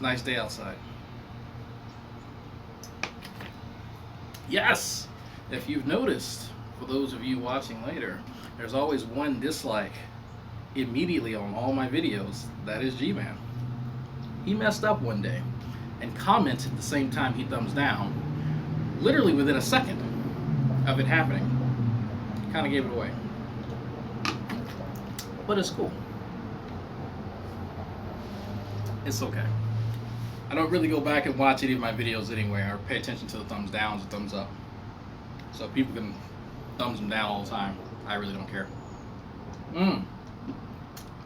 a nice day outside. Yes, if you've noticed, for those of you watching later, there's always one dislike immediately on all my videos. That is Gman. He messed up one day and commented the same time he thumbs down, literally within a second of it happening. Kind of gave it away. But it's cool. It's okay. I don't really go back and watch any of my videos anyway, or pay attention to the thumbs downs or thumbs up. So people can thumbs them down all the time. I really don't care.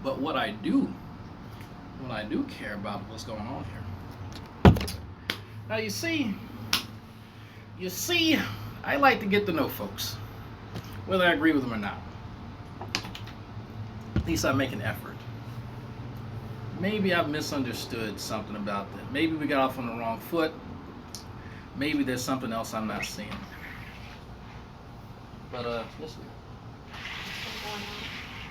But what I do care about is what's going on here. Now you see, I like to get to know folks, whether I agree with them or not. At least I make an effort. Maybe I've misunderstood something about that. Maybe we got off on the wrong foot. Maybe there's something else I'm not seeing. But yes. Still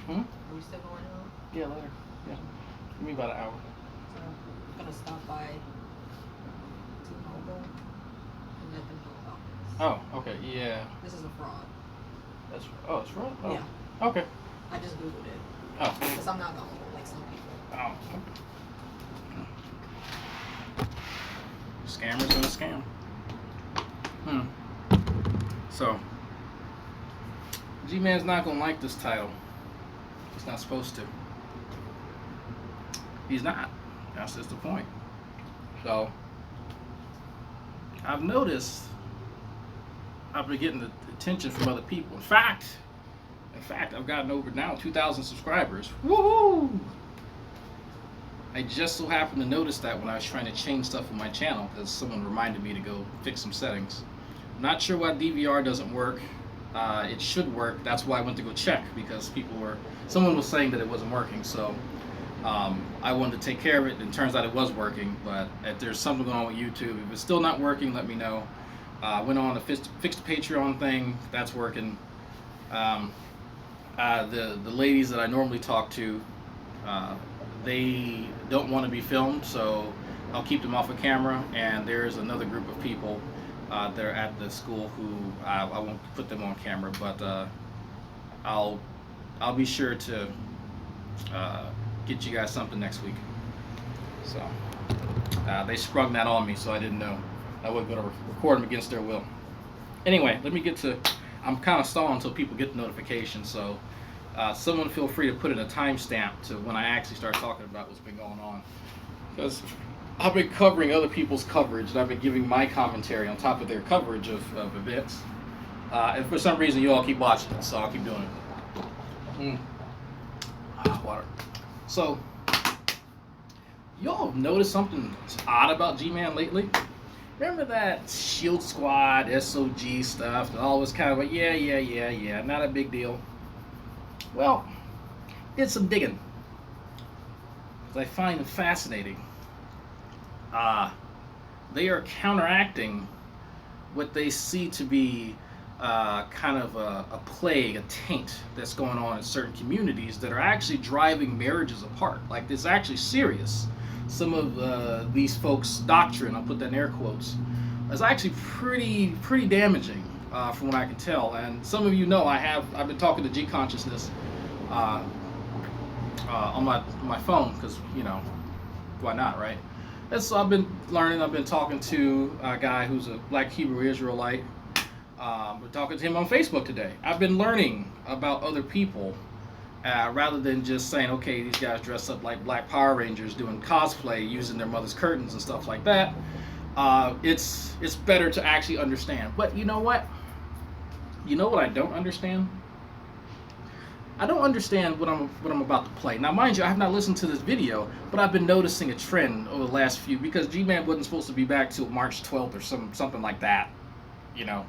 going out? Are we still going out? Yeah, later. Yeah. Give me about an hour. So I'm gonna stop by T-Mobile and let them know about this. Oh, okay, yeah. This is a fraud. It's fraud? Oh. Yeah. Okay. I just googled it. Oh. Because I'm not gonna like some people. Oh. Scammers gonna scam. So, G-Man's not gonna like this title. He's not supposed to. He's not. That's just the point. So, I've noticed I've been getting the attention from other people. In fact, I've gotten over now 2,000 subscribers. Woohoo! I just so happened to notice that when I was trying to change stuff on my channel, because someone reminded me to go fix some settings. I'm not sure why DVR doesn't work. It should work. That's why I went to go check, because someone was saying that it wasn't working. So I wanted to take care of it, and it turns out it was working. But if there's something going on with YouTube, if it's still not working, let me know. I went on to fix the Patreon thing. That's working. The ladies that I normally talk to, they don't want to be filmed, so I'll keep them off of camera. And there's another group of people that are at the school who I won't put them on camera, but I'll be sure to get you guys something next week. So they sprung that on me, so I didn't know. I wasn't going to record them against their will. Anyway, let me get to. I'm kind of stalling until people get the notification, so someone feel free to put in a timestamp to when I actually start talking about what's been going on. Because I've been covering other people's coverage, and I've been giving my commentary on top of their coverage of events. And for some reason, you all keep watching it, so I'll keep doing it. Water. So, y'all have noticed something odd about G-Man lately? Remember that Shield Squad, SOG stuff, and all this kind of like, yeah, not a big deal. Well, did some digging. I find them fascinating. They are counteracting what they see to be kind of a plague, a taint that's going on in certain communities that are actually driving marriages apart. Like, it's actually serious. Some of these folks' doctrine, I'll put that in air quotes, is actually pretty damaging from what I can tell. And some of you know I've been talking to G Consciousness on my phone, because, you know, why not, right? And so I've been learning. I've been talking to a guy who's a Black Hebrew Israelite. We're talking to him on Facebook today. I've been learning about other people rather than just saying, okay, these guys dress up like Black Power Rangers doing cosplay, using their mother's curtains and stuff like that. It's better to actually understand. But you know what? You know what I don't understand? I don't understand what I'm about to play. Now, mind you, I have not listened to this video, but I've been noticing a trend over the last few, because G-Man wasn't supposed to be back till March 12th or something like that, you know.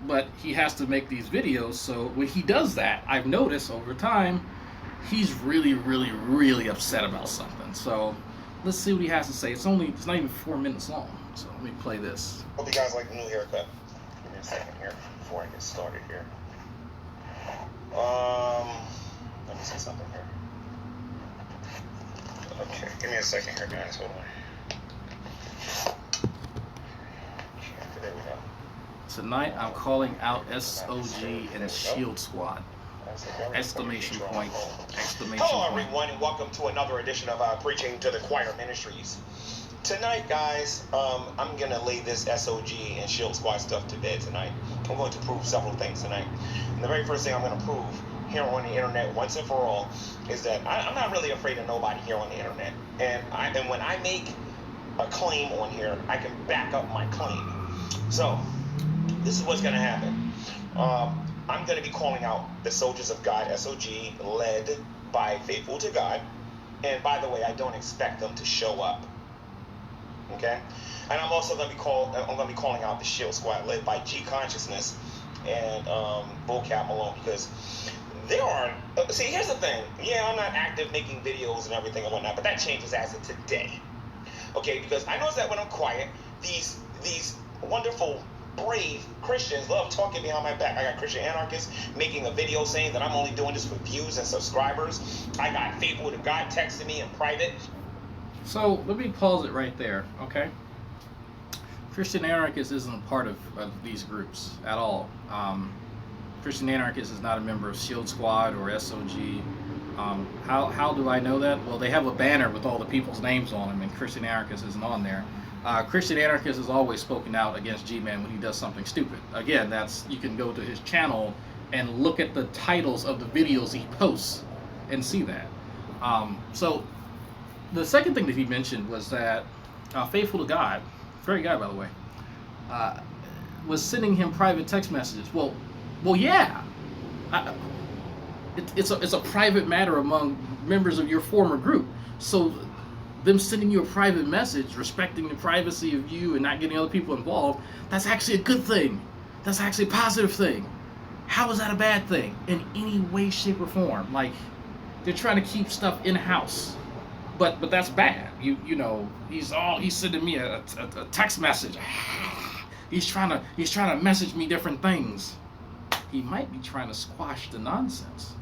But he has to make these videos, so when he does that, I've noticed over time, he's really upset about something. So let's see what he has to say. It's not even 4 minutes long, so let me play this. Hope you guys like the new haircut. Give me a second here before I get started here. Let me say something here. Okay, give me a second here, guys. Hold on. There we go. Tonight I'm calling out SOG and Shield Squad. Exclamation point, exclamation Hello, point. everyone, and welcome to another edition of Preaching to the Choir Ministries. Tonight, guys, I'm going to lay this SOG and Shield Squad stuff to bed tonight. I'm going to prove several things tonight. And the very first thing I'm going to prove here on the internet once and for all is that I'm not really afraid of nobody here on the internet. And when I make a claim on here, I can back up my claim. So, this is what's going to happen. I'm going to be calling out the Soldiers of God, SOG, led by Faithful to God. And by the way, I don't expect them to show up. Okay? And I'm also going to be calling out the Shield Squad, led by G Consciousness and Vocab Malone, because there are. See, here's the thing. Yeah, I'm not active making videos and everything and whatnot, but that changes as of today. Okay? Because I notice that when I'm quiet, these wonderful, brave Christians love talking behind my back. I got Christian anarchists making a video saying that I'm only doing this for views and subscribers. I got Faithful to God texting me in private. So let me pause it right there, okay? Christian anarchist isn't a part of these groups at all. Christian anarchist is not a member of Shield Squad or SOG. How do I know that? Well, they have a banner with all the people's names on them, and Christian anarchist isn't on there. Christian anarchist has always spoken out against Gman when he does something stupid. Again, you can go to his channel and look at the titles of the videos he posts and see that. So the second thing that he mentioned was that Faithful to God, great guy by the way, was sending him private text messages. Well, yeah. It's a private matter among members of your former group. So them sending you a private message, respecting the privacy of you and not getting other people involved, that's actually a good thing. That's actually a positive thing. How is that a bad thing in any way, shape, or form? Like, they're trying to keep stuff in-house. But that's bad. You know, he's sending me a text message. He's trying to message me different things. He might be trying to squash the nonsense.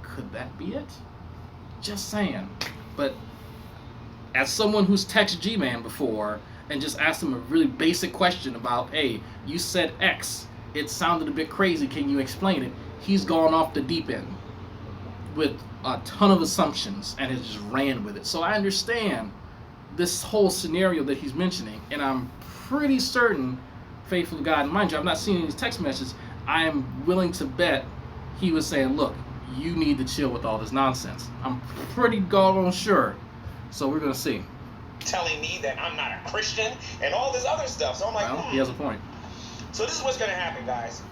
Could that be it? Just saying. But as someone who's texted Gman before and just asked him a really basic question about, hey, you said X, it sounded a bit crazy, can you explain it? He's gone off the deep end with a ton of assumptions and has just ran with it. So I understand this whole scenario that he's mentioning, and I'm pretty certain Faithful to God, and mind you, I've not seen any text messages, I am willing to bet he was saying, look, you need to chill with all this nonsense. I'm pretty doggone sure. So we're going to see. Telling me that I'm not a Christian and all this other stuff. So I'm like, well, he has a point. So this is what's going to happen, guys.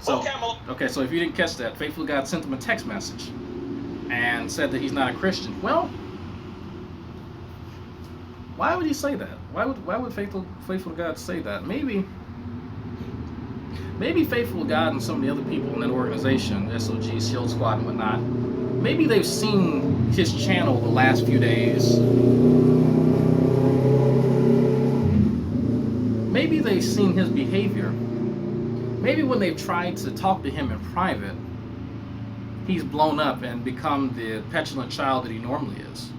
So, okay, so if you didn't catch that, Faithful God sent him a text message and said that he's not a Christian. Well, why would he say that? Why would Faithful God say that? Maybe Faithful God and some of the other people in that organization, SOG, Shield Squad, and whatnot, maybe they've seen his channel the last few days. Maybe they've seen his behavior. Maybe when they've tried to talk to him in private, he's blown up and become the petulant child that he normally is.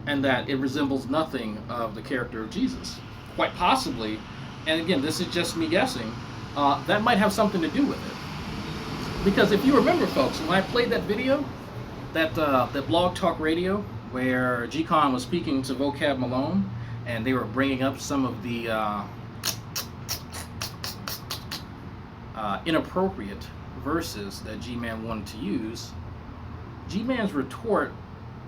And that it resembles nothing of the character of Jesus. Quite possibly, and again, this is just me guessing, that might have something to do with it. Because if you remember, folks, when I played that video, that Blog Talk Radio, where Gcon was speaking to Vocab Malone, and they were bringing up some of the inappropriate verses that Gman wanted to use, Gman's retort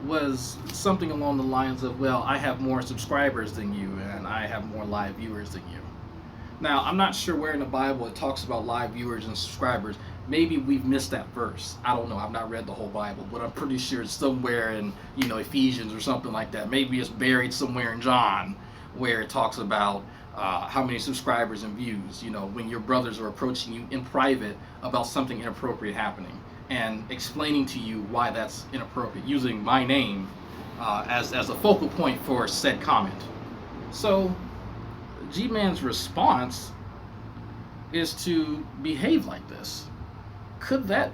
was something along the lines of, well, I have more subscribers than you, and I have more live viewers than you. Now, I'm not sure where in the Bible it talks about live viewers and subscribers. Maybe we've missed that verse. I don't know. I've not read the whole Bible, but I'm pretty sure it's somewhere in, Ephesians or something like that. Maybe it's buried somewhere in John, where it talks about how many subscribers and views, when your brothers are approaching you in private about something inappropriate happening and explaining to you why that's inappropriate, using my name as a focal point for said comment. So G-Man's response is to behave like this. Could that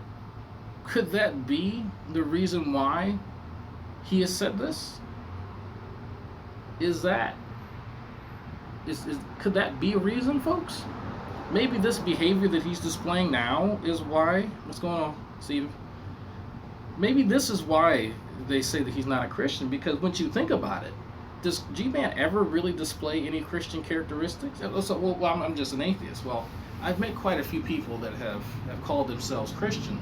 be the reason why he has said this. Is that could that be a reason, folks? Maybe this behavior that he's displaying now is why. What's going on, Steve? Maybe this is why they say that he's not a Christian, because once you think about it, does Gman ever really display any Christian characteristics? So, well, I'm just an atheist. Well, I've met quite a few people that have called themselves Christian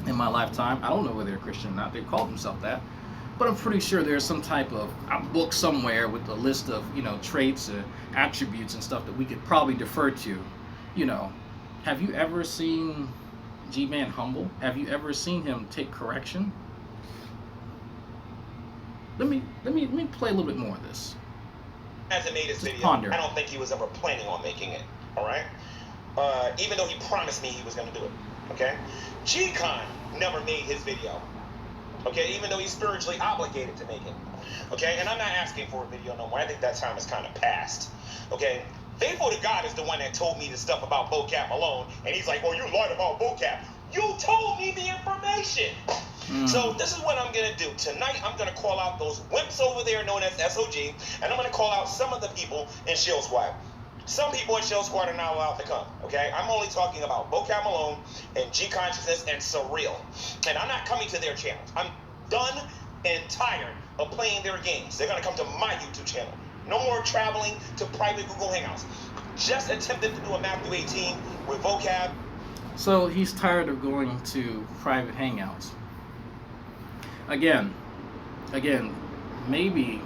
in my lifetime. I don't know whether they're Christian or not. They've called themselves that. But I'm pretty sure there's some type of book somewhere with a list of, traits and attributes and stuff that we could probably defer to. Have you ever seen Gman humble? Have you ever seen him take correction? Let me play a little bit more of this. Hasn't made his Just video. ponder. I don't think he was ever planning on making it. All right. Even though he promised me he was going to do it. Okay. Gman never made his video. Okay, even though he's spiritually obligated to make it. Okay, and I'm not asking for a video no more. I think that time is kind of past. Okay, Faithful to God is the one that told me the stuff about Vocab Malone, and he's like, "Oh, you lied about Vocab. You told me the information." So this is what I'm gonna do tonight. I'm gonna call out those wimps over there known as SOG, and I'm gonna call out some of the people in Shield Squad. Some people in Shield Squad are not allowed to come, okay? I'm only talking about Vocab Malone and G Consciousness and Surreal. And I'm not coming to their channels. I'm done and tired of playing their games. They're going to come to my YouTube channel. No more traveling to private Google Hangouts. Just attempted to do a Matthew 18 with Vocab. So he's tired of going to private hangouts. Again, maybe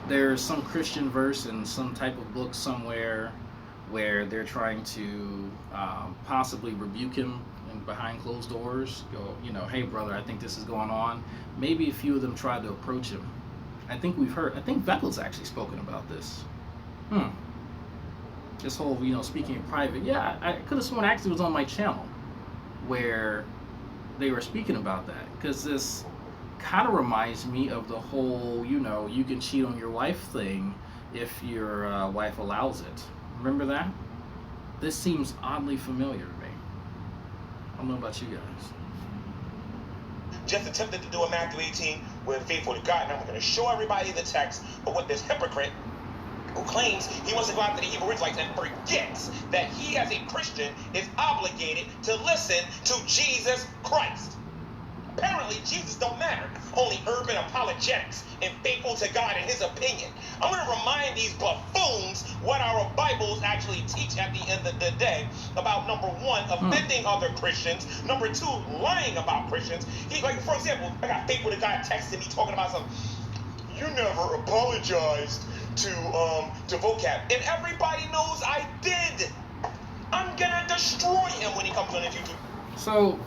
there's some Christian verse in some type of book somewhere where they're trying to possibly rebuke him behind closed doors. Go, hey brother, I think this is going on. Maybe a few of them tried to approach him. I think Vettel's actually spoken about this. This whole, speaking in private. Yeah, I could have sworn actually was on my channel where they were speaking about that, because this kind of reminds me of the whole, you can cheat on your wife thing if your wife allows it. Remember that? This seems oddly familiar to me. I don't know about you guys. Just attempted to do a Matthew 18 with Faithful to God, and I'm going to show everybody the text of what this hypocrite who claims he wants to go after the Hebrew Israelites and forgets that he as a Christian is obligated to listen to Jesus Christ. Apparently, Jesus don't matter. Only urban apologetics and faithful to God in his opinion. I'm going to remind these buffoons what our Bibles actually teach at the end of the day about, number one, offending other Christians. Number two, lying about Christians. For example, I got faithful to God texting me talking about something. You never apologized to Vocab. And everybody knows I did. I'm going to destroy him when he comes on his YouTube. So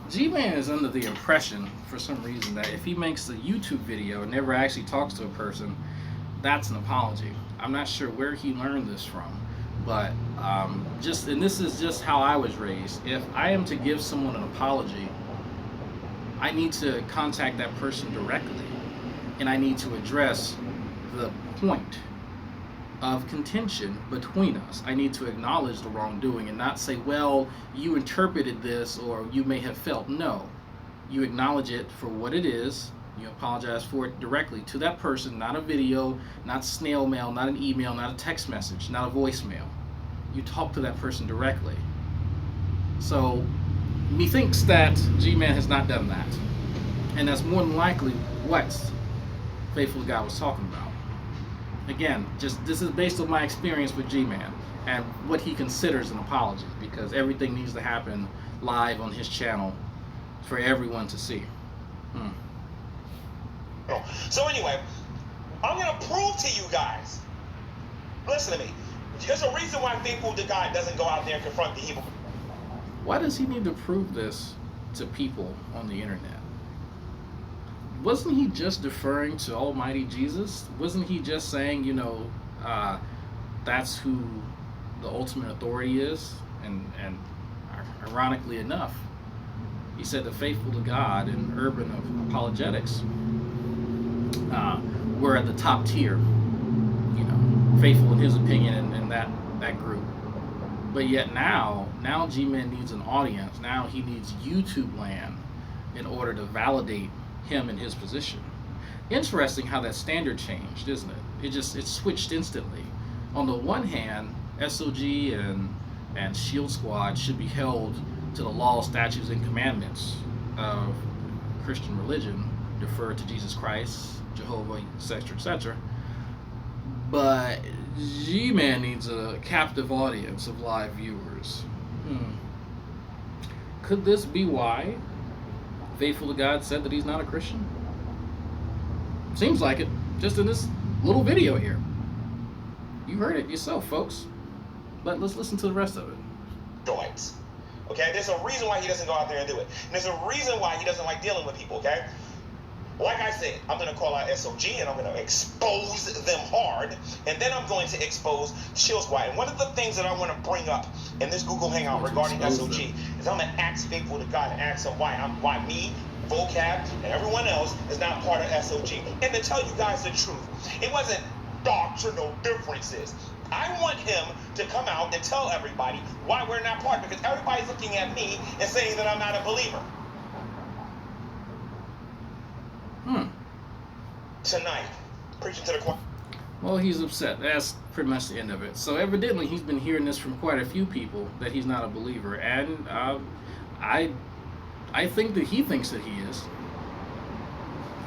Gman is under the impression, for some reason, that if he makes a YouTube video and never actually talks to a person, that's an apology. I'm not sure where he learned this from, but and this is just how I was raised. If I am to give someone an apology, I need to contact that person directly, and I need to address the point of contention between us. I need to acknowledge the wrongdoing and not say, well, you interpreted this or you may have felt. No, you acknowledge it for what it is. You apologize for it directly to that person, not a video, not snail mail, not an email, not a text message, not a voicemail. You talk to that person directly. So methinks that Gman has not done that, and that's more than likely what Faithful God was talking about. Again, this is based on my experience with Gman and what he considers an apology, because everything needs to happen live on his channel for everyone to see. So anyway, I'm going to prove to you guys. Listen to me. There's a reason why Faithful to God doesn't go out there and confront the evil. Why does he need to prove this to people on the internet? Wasn't he just deferring to Almighty Jesus? Wasn't he just saying, that's who the ultimate authority is? And ironically enough, he said the Faithful to God and urban of apologetics were at the top tier, faithful in his opinion in that group. But yet now Gman needs an audience. Now he needs YouTube land in order to validate him in his position. Interesting how that standard changed, isn't it? It switched instantly. On the one hand, SOG and Shield Squad should be held to the law, statutes, and commandments of Christian religion, defer to Jesus Christ, Jehovah, etc., etc. But Gman needs a captive audience of live viewers. Could this be why Faithful to God said that he's not a Christian? Seems like it, just in this little video here. You heard it yourself, folks. But let's listen to the rest of it. Joints. Okay, there's a reason why he doesn't go out there and do it. And there's a reason why he doesn't like dealing with people, okay? Like I said, I'm going to call out SOG and I'm going to expose them hard. And then I'm going to expose Shield Squad. And one of the things that I want to bring up in this Google Hangout regarding SOG is I'm going to ask Faithful to God and ask him why me, Vocab, and everyone else is not part of SOG. And to tell you guys the truth, it wasn't doctrinal differences. I want him to come out and tell everybody why we're not part, because everybody's looking at me and saying that I'm not a believer. Tonight, preaching to the choir. Well, he's upset. That's pretty much the end of it. So evidently he's been hearing this from quite a few people, that he's not a believer. And I think that he thinks that he is.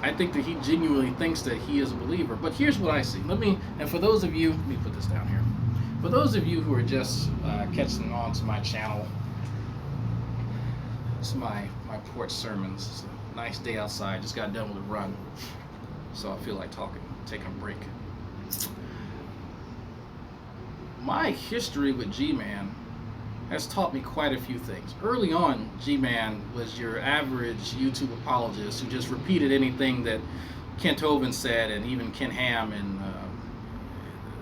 I think that he genuinely thinks that he is a believer. But here's what I see. And for those of you, let me put this down here. For those of you who are just catching on to my channel, it's my porch sermons. It's a nice day outside. Just got done with a run, so I feel like taking a break. My history with Gman has taught me quite a few things. Early on, Gman was your average YouTube apologist who just repeated anything that Kent Hovind said, and even Ken Ham and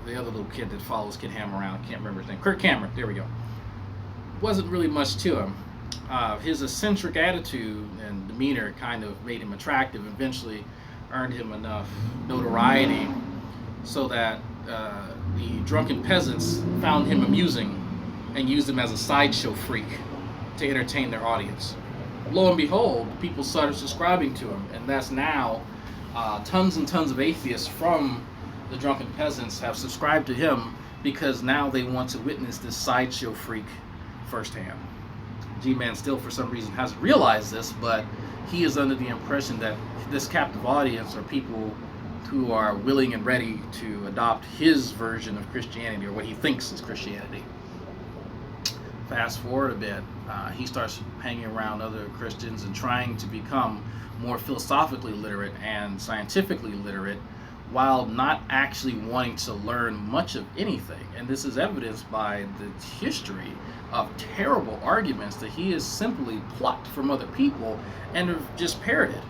the other little kid that follows Ken Ham around. I can't remember his name. Kirk Cameron. There we go. Wasn't really much to him. His eccentric attitude and demeanor kind of made him attractive. Eventually, earned him enough notoriety so that the drunken peasants found him amusing and used him as a sideshow freak to entertain their audience. Lo and behold, people started subscribing to him, and that's now tons and tons of atheists from the drunken peasants have subscribed to him because now they want to witness this sideshow freak firsthand. G-Man still, for some reason, hasn't realized this, but he is under the impression that this captive audience are people who are willing and ready to adopt his version of Christianity, or what he thinks is Christianity. Fast forward a bit, he starts hanging around other Christians and trying to become more philosophically literate and scientifically literate, while not actually wanting to learn much of anything. And this is evidenced by the history of terrible arguments that he has simply plucked from other people and have just parroted.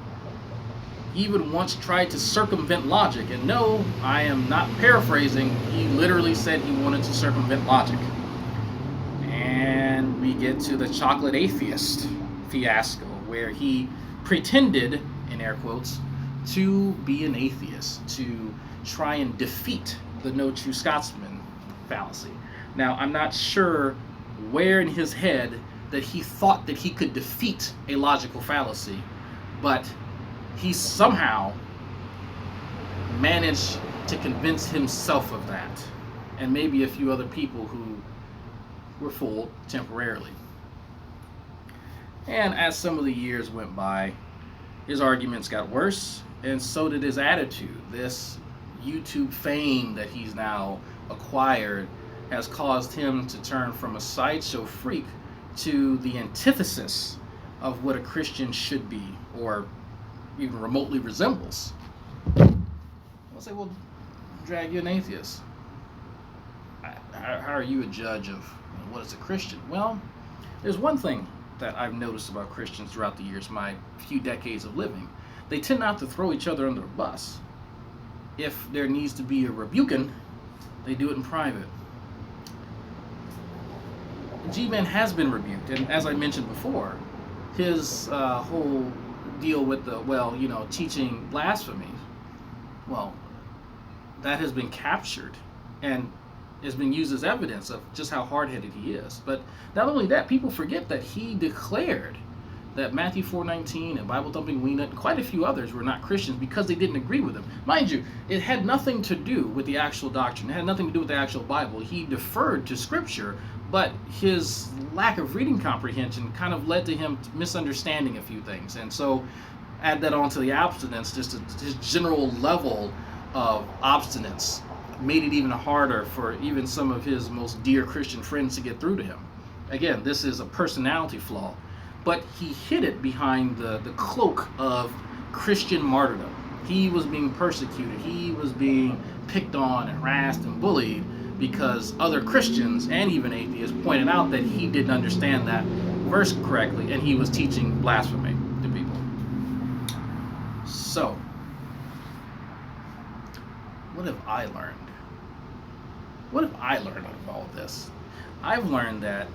He even once tried to circumvent logic, and no, I am not paraphrasing, he literally said he wanted to circumvent logic. And we get to the chocolate atheist fiasco, where he pretended, in air quotes, to be an atheist, to try and defeat the no true Scotsman fallacy. Now, I'm not sure where in his head that he thought that he could defeat a logical fallacy, but he somehow managed to convince himself of that, and maybe a few other people who were fooled temporarily. And as some of the years went by, his arguments got worse, and so did his attitude. This YouTube fame that he's now acquired has caused him to turn from a sideshow freak to the antithesis of what a Christian should be, or even remotely resembles. I'll say, well, drag you an atheist. How are you a judge of what is a Christian? Well, there's one thing that I've noticed about Christians throughout the years, my few decades of living. They tend not to throw each other under the bus. If there needs to be a rebuking, they do it in private. G-Man has been rebuked, and as I mentioned before, his whole deal with the, teaching blasphemy, that has been captured and has been used as evidence of just how hard-headed he is. But not only that, people forget that he declared that Matthew 4:19 and Bible Thumping Weena, quite a few others were not Christians because they didn't agree with him. Mind you, it had nothing to do with the actual doctrine. It had nothing to do with the actual Bible. He deferred to Scripture, but his lack of reading comprehension kind of led to him misunderstanding a few things. And so add that on to the abstinence, just his general level of obstinance made it even harder for even some of his most dear Christian friends to get through to him. Again, this is a personality flaw, but he hid it behind the cloak of Christian martyrdom. He was being persecuted. He was being picked on and harassed and bullied because other Christians and even atheists pointed out that he didn't understand that verse correctly and he was teaching blasphemy to people. So, what have I learned? What have I learned out of all of this? I've learned that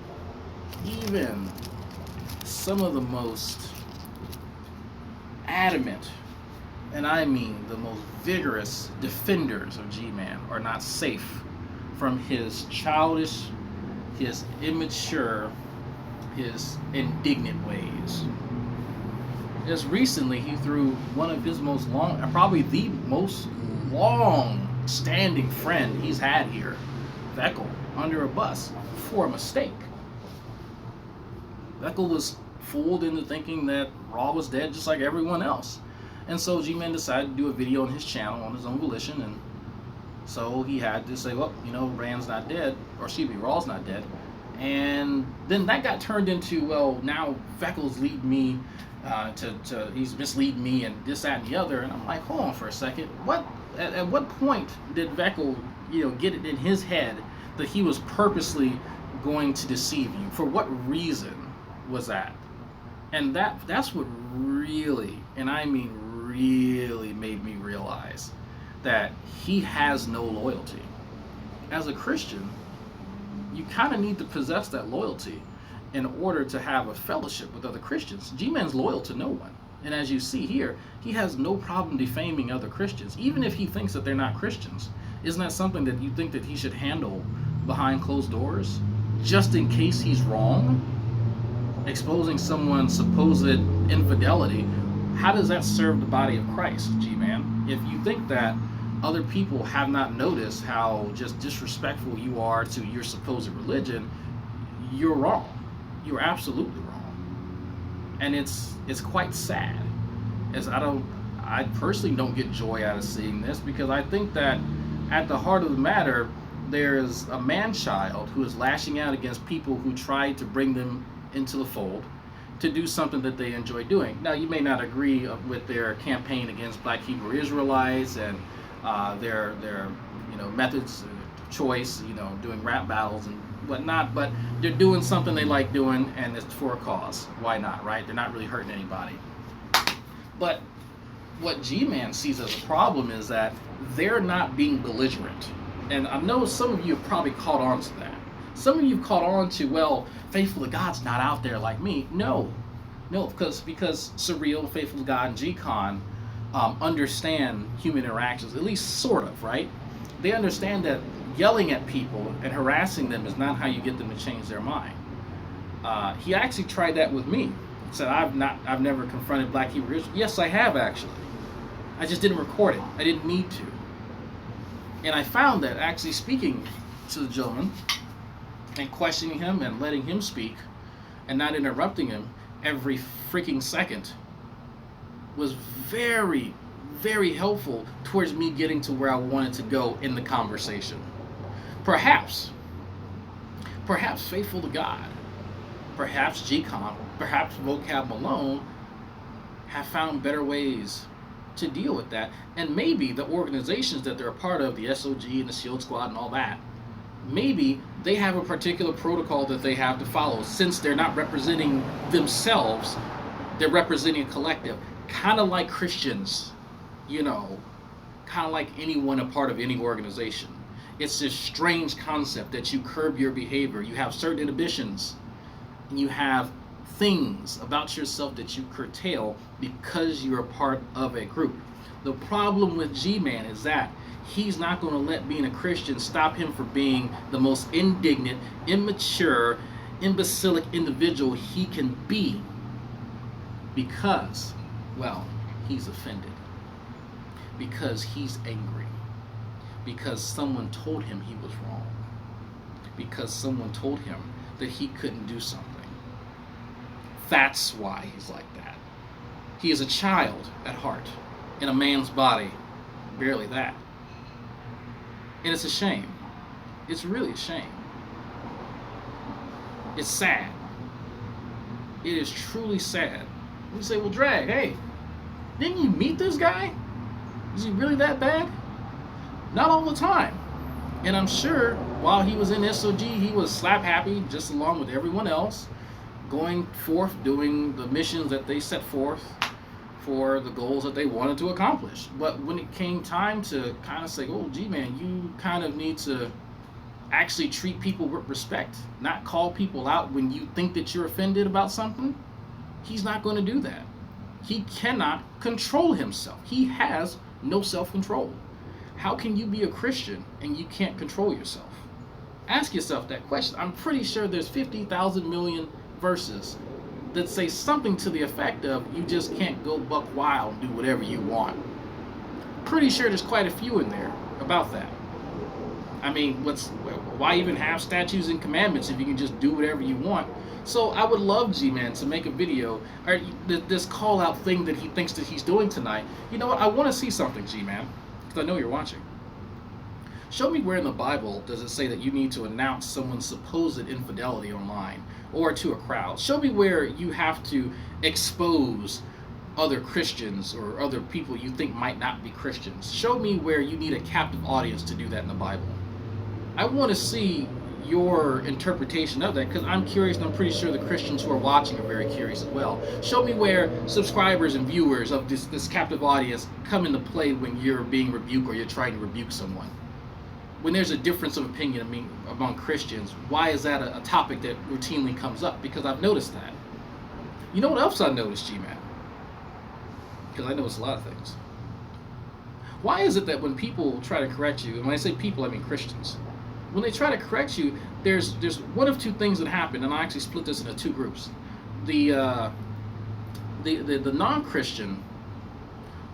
even some of the most adamant, and I mean the most vigorous defenders of Gman are not safe from his childish, his immature, his indignant ways. Just recently, he threw one of his most long, probably the most long-standing friend he's had here, Veckel, under a bus for a mistake. Veckel was fooled into thinking that Raw was dead just like everyone else. And so Gman decided to do a video on his channel on his own volition, and so he had to say, well, Raw's not dead, Raw's not dead. And then that got turned into, well, now Veckel's leading me he's misleading me and this, that, and the other. And I'm like, hold on for a second. At what point did Veckel, get it in his head that he was purposely going to deceive you? For what reason was that? And that's what really, and I mean really, made me realize that he has no loyalty. As a Christian, you kind of need to possess that loyalty in order to have a fellowship with other Christians. G-Man's loyal to no one. And as you see here, he has no problem defaming other Christians, even if he thinks that they're not Christians. Isn't that something that you think that he should handle behind closed doors, just in case he's wrong? Exposing someone's supposed infidelity, how does that serve the body of Christ, G-Man? If you think that other people have not noticed how just disrespectful you are to your supposed religion, you're wrong. You're absolutely wrong. And it's quite sad, as I personally don't get joy out of seeing this, because I think that at the heart of the matter, there's a man-child who is lashing out against people who tried to bring them into the fold to do something that they enjoy doing. Now, you may not agree with their campaign against Black Hebrew Israelites and their methods of choice, doing rap battles and whatnot, but they're doing something they like doing, and it's for a cause. Why not, right? They're not really hurting anybody. But what G-Man sees as a problem is that they're not being belligerent. And I know some of you have probably caught on to that. Some of you have caught on to, well, Faithful to God's not out there like me. No, because Surreal, Faithful to God, and Gcon understand human interactions, at least sort of, right? They understand that yelling at people and harassing them is not how you get them to change their mind. He actually tried that with me. He said, I've never confronted Black Hebrew Israel. Yes, I have actually. I just didn't record it. I didn't need to. And I found that actually speaking to the gentleman and questioning him and letting him speak and not interrupting him every freaking second was very, very helpful towards me getting to where I wanted to go in the conversation. Perhaps Faithful to God, perhaps GCOM, perhaps Vocab Malone have found better ways to deal with that. And maybe the organizations that they're a part of, the SOG and the SHIELD Squad and all that, maybe they have a particular protocol that they have to follow. Since they're not representing themselves, they're representing a collective. Kind of like Christians, kind of like anyone a part of any organization. It's this strange concept that you curb your behavior. You have certain inhibitions, and you have things about yourself that you curtail because you're a part of a group. The problem with G-Man is that he's not going to let being a Christian stop him from being the most indignant, immature, imbecilic individual he can be. because, well, he's offended. Because he's angry. Because someone told him he was wrong. Because someone told him that he couldn't do something. That's why he's like that. He is a child at heart, in a man's body, barely that. And it's a shame. It's really a shame. It's sad. It is truly sad. You say, well, Drag, hey, didn't you meet this guy? Is he really that bad? Not all the time. And I'm sure while he was in SOG, he was slap happy just along with everyone else, going forth, doing the missions that they set forth for the goals that they wanted to accomplish. But when it came time to kind of say, oh, Gman, you kind of need to actually treat people with respect, not call people out when you think that you're offended about something, he's not going to do that. He cannot control himself. He has no self-control. How can you be a Christian and you can't control yourself? Ask yourself that question. I'm pretty sure there's 50,000 million verses that say something to the effect of you just can't go buck wild and do whatever you want. Pretty sure there's quite a few in there about that. I mean, why even have statutes and commandments if you can just do whatever you want? So I would love Gman to make a video, or this call out thing that he thinks that he's doing tonight. You know what? I want to see something, Gman, because I know you're watching. Show me where in the Bible does it say that you need to announce someone's supposed infidelity online or to a crowd. Show me where you have to expose other Christians or other people you think might not be Christians. Show me where you need a captive audience to do that in the Bible. I want to see your interpretation of that, because I'm curious, and I'm pretty sure the Christians who are watching are very curious as well. Show me where subscribers and viewers of this captive audience come into play when you're being rebuked or you're trying to rebuke someone. When there's a difference of opinion among Christians, why is that a topic that routinely comes up? Because I've noticed that. You know what else I noticed, Gman? Because I notice a lot of things. Why is it that when people try to correct you, and when I say people, I mean Christians, when they try to correct you, there's one of two things that happen, and I actually split this into two groups. The non-Christian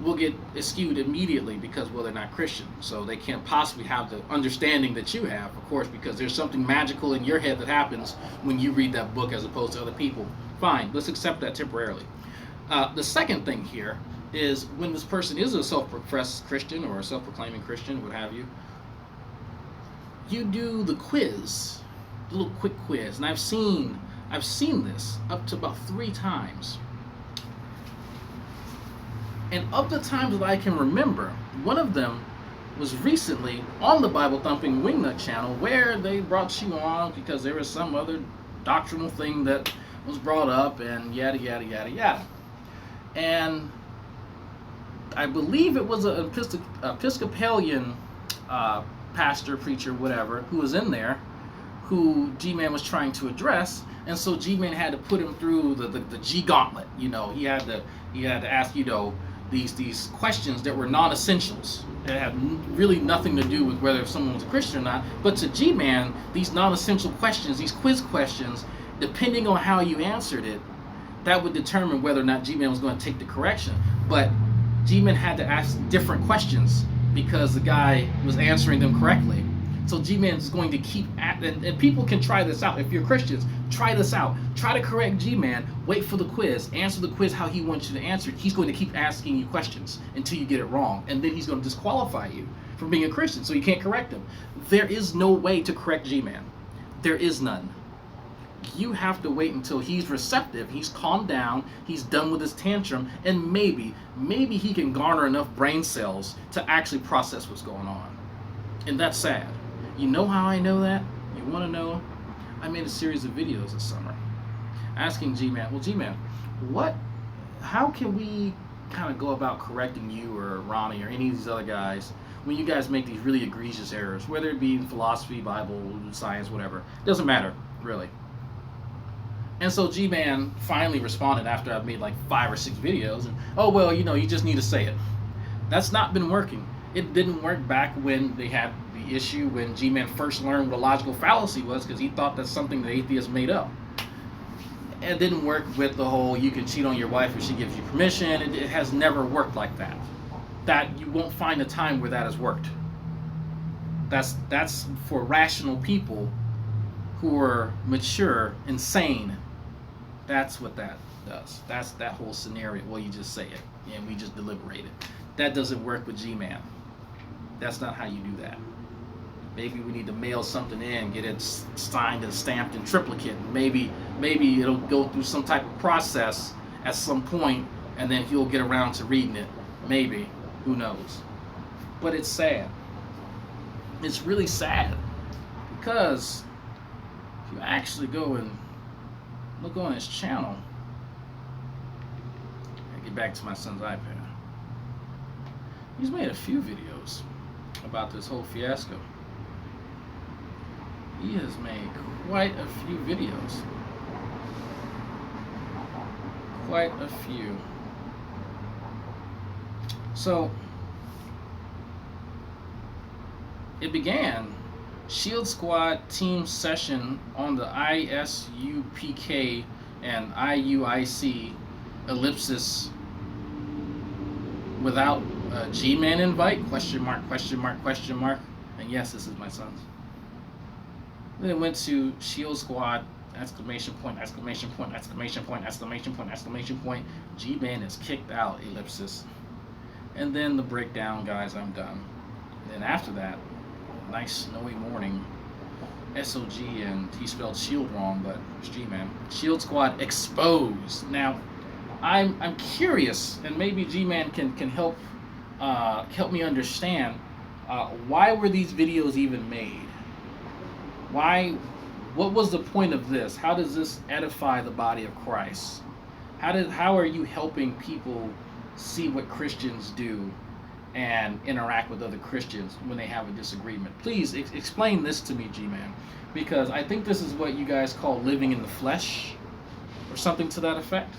will get eschewed immediately because, well, they're not Christian, so they can't possibly have the understanding that you have, of course, because there's something magical in your head that happens when you read that book as opposed to other people. Fine, let's accept that temporarily. The second thing here is when this person is a self-professed Christian or a self-proclaiming Christian, what have you, you do the quiz, the little quick quiz, and I've seen this up to about 3 times. And of the times that I can remember, one of them was recently on the Bible Thumping Wingnut channel, where they brought you on because there was some other doctrinal thing that was brought up and yada yada yada yada. And I believe it was an Episcopalian pastor, preacher, whatever, who was in there, who G-Man was trying to address, and so G-Man had to put him through the G gauntlet. You know, he had to ask, you know, these questions that were non-essentials, that had really nothing to do with whether someone was a Christian or not. But to G-Man, these non-essential questions, these quiz questions, depending on how you answered it, that would determine whether or not G-Man was going to take the correction. But G-Man had to ask different questions because the guy was answering them correctly. So G-Man is going to keep at, and people can try this out. If you're Christians, try this out. Try to correct G-Man, wait for the quiz, answer the quiz how he wants you to answer it. He's going to keep asking you questions until you get it wrong, and then he's going to disqualify you from being a Christian, so you can't correct him. There is no way to correct G-Man. There is none. You have to wait until he's receptive, he's calmed down, he's done with his tantrum, and maybe he can garner enough brain cells to actually process what's going on. And that's sad. You know how I know that? You want to know? I made a series of videos this summer asking G-Man, well, G-Man, how can we kind of go about correcting you or Ronnie or any of these other guys when you guys make these really egregious errors, whether it be in philosophy, Bible, science, whatever. Doesn't matter, really. And so G-Man finally responded after I've made like 5 or 6 videos, and, oh, well, you know, you just need to say it. That's not been working. It didn't work back when they had the issue when G-Man first learned what a logical fallacy was, because he thought that's something that atheists made up. It didn't work with the whole you can cheat on your wife if she gives you permission. It has never worked like that. That you won't find a time where that has worked. That's for rational people who are mature and sane. That's what that does. That's that whole scenario. Well, you just say it and we just deliberate it. That doesn't work with Gman. That's not how you do that. Maybe we need to mail something in, get it signed and stamped in triplicate. Maybe it'll go through some type of process at some point, and then he'll get around to reading it. Maybe, who knows? But it's sad. It's really sad because if you actually go and look on his channel, I get back to my son's iPad. He's made a few videos about this whole fiasco. He has made quite a few videos. Quite a few. So, it began Shield Squad team session on the ISUPK and IUIC ellipsis without a Gman invite? Question mark, question mark, question mark. And yes, this is my son's. Then it went to Shield Squad, exclamation point, exclamation point, exclamation point, exclamation point, exclamation point. Gman is kicked out, ellipsis. And then the breakdown, guys, I'm done. And then after that, nice snowy morning, SOG, and he spelled shield wrong, but it's Gman. Shield Squad exposed. Now, I'm curious, and maybe Gman can help me understand why were these videos even made? Why? What was the point of this? How does this edify the body of Christ? How are you helping people see what Christians do and interact with other Christians when they have a disagreement? Please explain this to me, Gman, because I think this is what you guys call living in the flesh or something to that effect.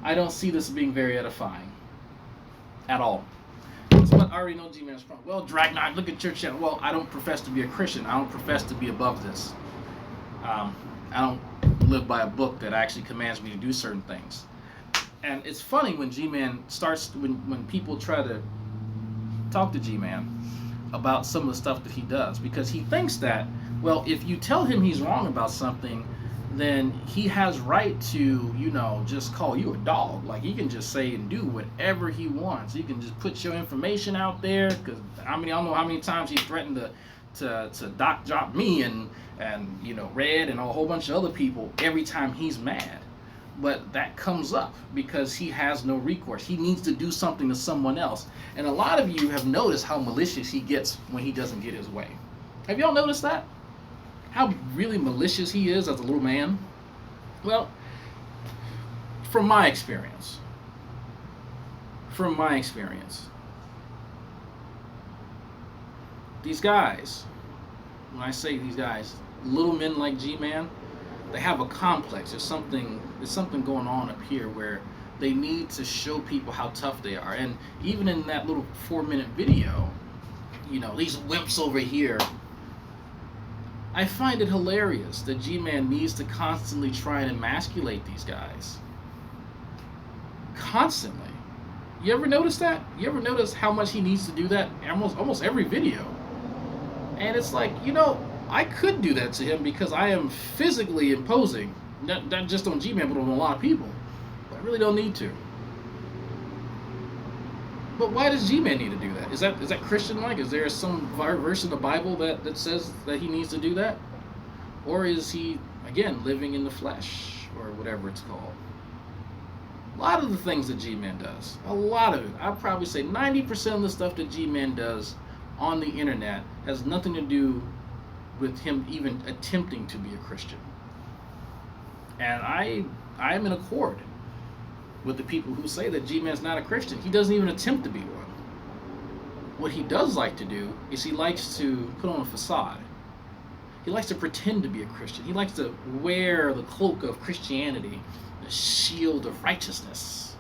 I don't see this being very edifying at all. But I already know Gman's from. Well, Dragnot, look at your channel. Well, I don't profess to be a Christian. I don't profess to be above this. I don't live by a book that actually commands me to do certain things. And it's funny when Gman starts, when people try to talk to Gman about some of the stuff that he does, because he thinks that, well, if you tell him he's wrong about something, then he has right to, just call you a dog. Like, he can just say and do whatever he wants. He can just put your information out there, because I don't know how many times he threatened to doc drop me and Red and a whole bunch of other people every time he's mad. But that comes up because he has no recourse. He needs to do something to someone else. And a lot of you have noticed how malicious he gets when he doesn't get his way. Have y'all noticed that? How really malicious he is as a little man? Well, from my experience, these guys, when I say these guys, little men like Gman, they have a complex. There's something going on up here where they need to show people how tough they are. And even in that little 4-minute video, these wimps over here, I find it hilarious that Gman needs to constantly try and emasculate these guys. Constantly. You ever notice that? You ever notice how much he needs to do that almost every video? And it's like, I could do that to him because I am physically imposing, not just on Gman, but on a lot of people. But I really don't need to. But why does Gman need to do that? Is that Christian-like? Is there some verse in the Bible that says that he needs to do that? Or is he, again, living in the flesh, or whatever it's called? A lot of the things that Gman does, a lot of it, I'd probably say 90% of the stuff that Gman does on the internet has nothing to do with him even attempting to be a Christian. And I am in accord with the people who say that Gman's not a Christian. He doesn't even attempt to be one. What he does like to do is he likes to put on a facade. He likes to pretend to be a Christian. He likes to wear the cloak of Christianity, the shield of righteousness,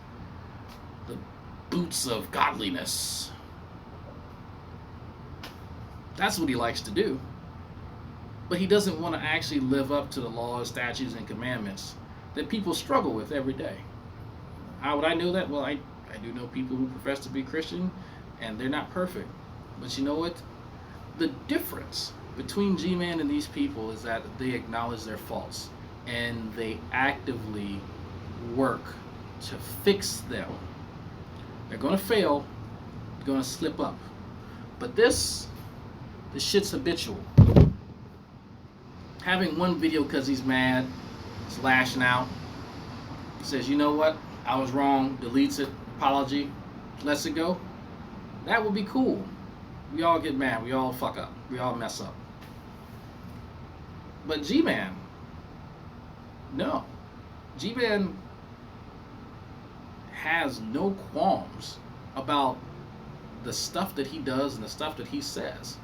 the boots of godliness. That's what he likes to do. But he doesn't want to actually live up to the laws, statutes, and commandments that people struggle with every day. How would I know that? Well, I do know people who profess to be Christian, and they're not perfect. But you know what? The difference between Gman and these people is that they acknowledge their faults, and they actively work to fix them. They're going to fail, they're going to slip up. But this shit's habitual. Having one video because he's mad, he's lashing out, says, you know what, I was wrong, deletes it, apology, lets it go. That would be cool. We all get mad, we all fuck up, we all mess up. But Gman, no. Gman has no qualms about the stuff that he does and the stuff that he says.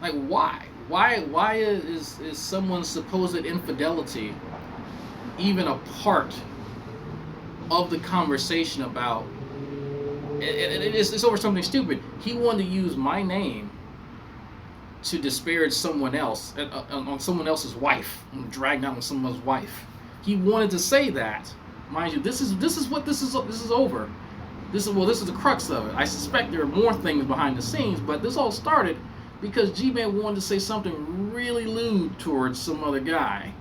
Like, why? Why is someone's supposed infidelity even a part of the conversation about? It's over something stupid. He wanted to use my name to disparage someone else on someone else's wife, and drag down on someone's wife. He wanted to say that, mind you. This is what this is over. This is the crux of it. I suspect there are more things behind the scenes, but this all started because Gman wanted to say something really lewd towards some other guy,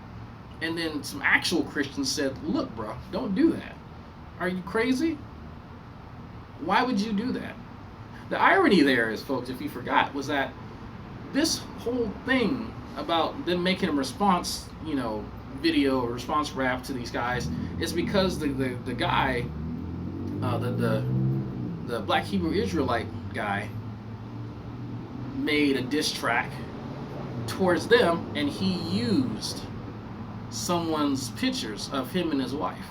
and then some actual Christians said, "Look, bro, don't do that. Are you crazy? Why would you do that?" The irony there is, folks, if you forgot, was that this whole thing about them making a response, video or response rap to these guys is because the guy, the Black Hebrew Israelite guy, made a diss track towards them, and he used someone's pictures of him and his wife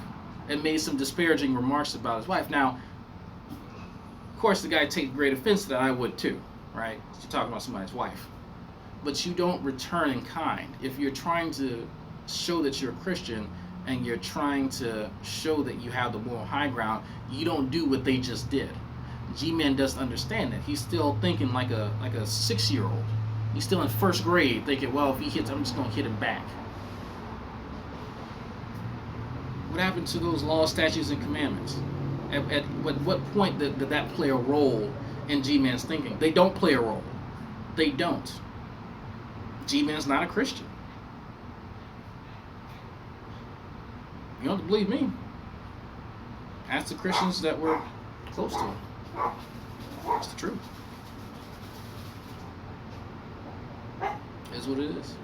and made some disparaging remarks about his wife. Now, of course, the guy takes great offense to that. I would too, right? You're talking about somebody's wife. But you don't return in kind. If you're trying to show that you're a Christian and you're trying to show that you have the moral high ground, you don't do what they just did. G-Man doesn't understand that. He's still thinking like a 6-year-old. He's still in first grade thinking, well, if he hits, I'm just going to hit him back. What happened to those laws, statutes, and commandments? At what point did that play a role in G-Man's thinking? They don't play a role. They don't. G-Man's not a Christian. You don't have to believe me. Ask the Christians that were close to him. It's the truth. It is what it is.